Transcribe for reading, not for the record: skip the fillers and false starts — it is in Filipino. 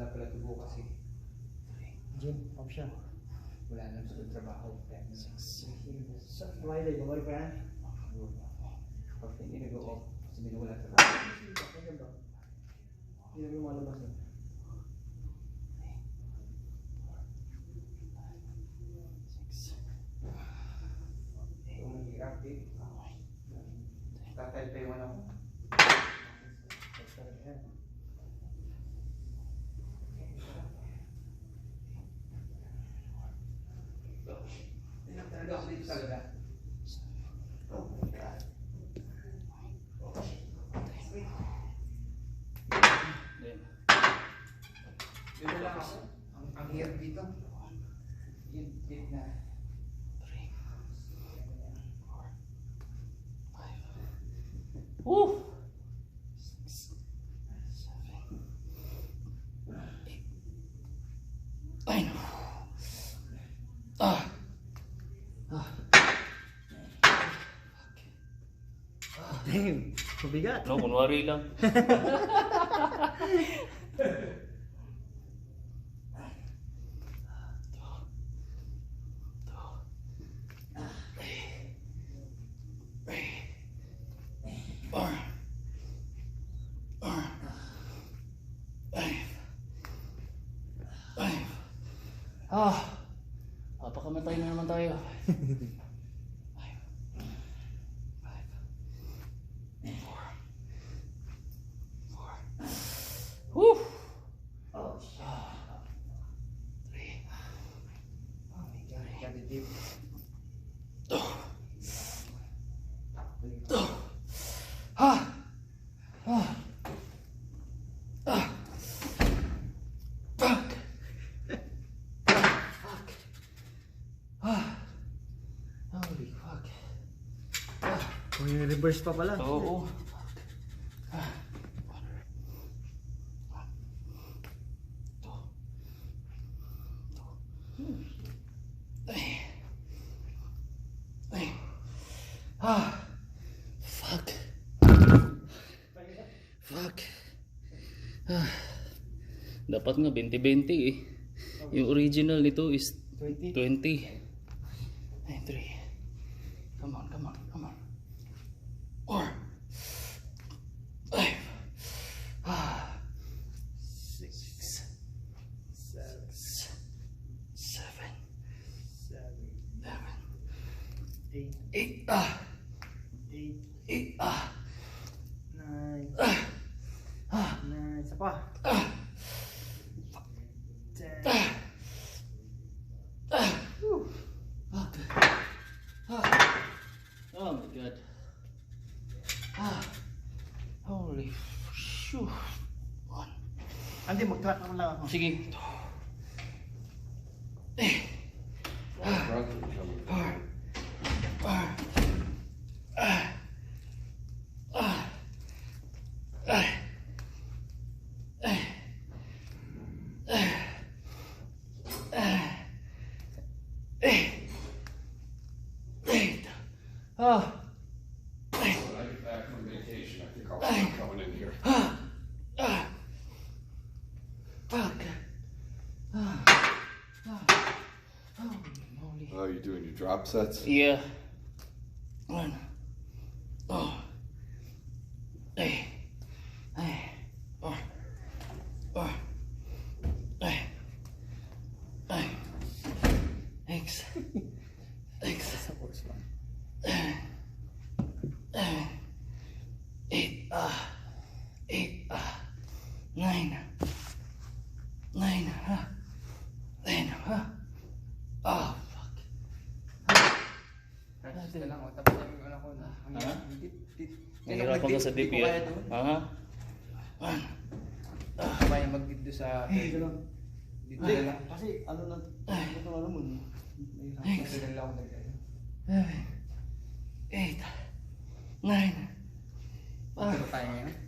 na pala ito bukas eh. Gym, off siya. Wala na sa trabaho. Sa Friday, babalik pa yan? Pag hindi nag-o-off, sabi na wala trabaho. Hindi namin malabas na. Ito ang hirap eh. Tatay pa yung ano ko. Talaga ako dito talaga. Oh my God. Dito lang ako. Ang hirap dito. Yung gitna. Woo! 6, 7, 8. Ay, no. Damn, mabigat. No, kunwari lang. Papakamatay na naman tayo. 4. Woo! Oh shit. 3. Oh my God. Got it deep. Holy fuck. Kung yung reverse pa pala. Oo. Fuck. Fuck. Dapat nga 20-20 eh. Yung original nito is 20. 20. Ay, 3. Come on, come on, come on. 4. 5. 6. 7. 8. 8. 9. Isa pa. 10. Oh my God. Holy shoo. 1. Hindi, mag-track naman lang ako. Sige. 4. 8. When I get back from vacation, I think I'll start coming in here. Fuck. Holy moly. Oh, you doing your drop sets? Yeah. 1. Oh. 8. 4. 6. 8. 9. 10. Oh, fuck. Practice na lang ako. Tapos yung ano ko na. Ang Ha? hirap. Nahirapan ka sa dip Hindi ko kaya yan. doon. Ha? 1. Kaya mag-dip doon sa... Dito lang. Dito Hindi, na lang. kasi ano na, ito ano mo. Dito na lang ako nag-ano. 7. 8. 9. Pero tayo ngayon.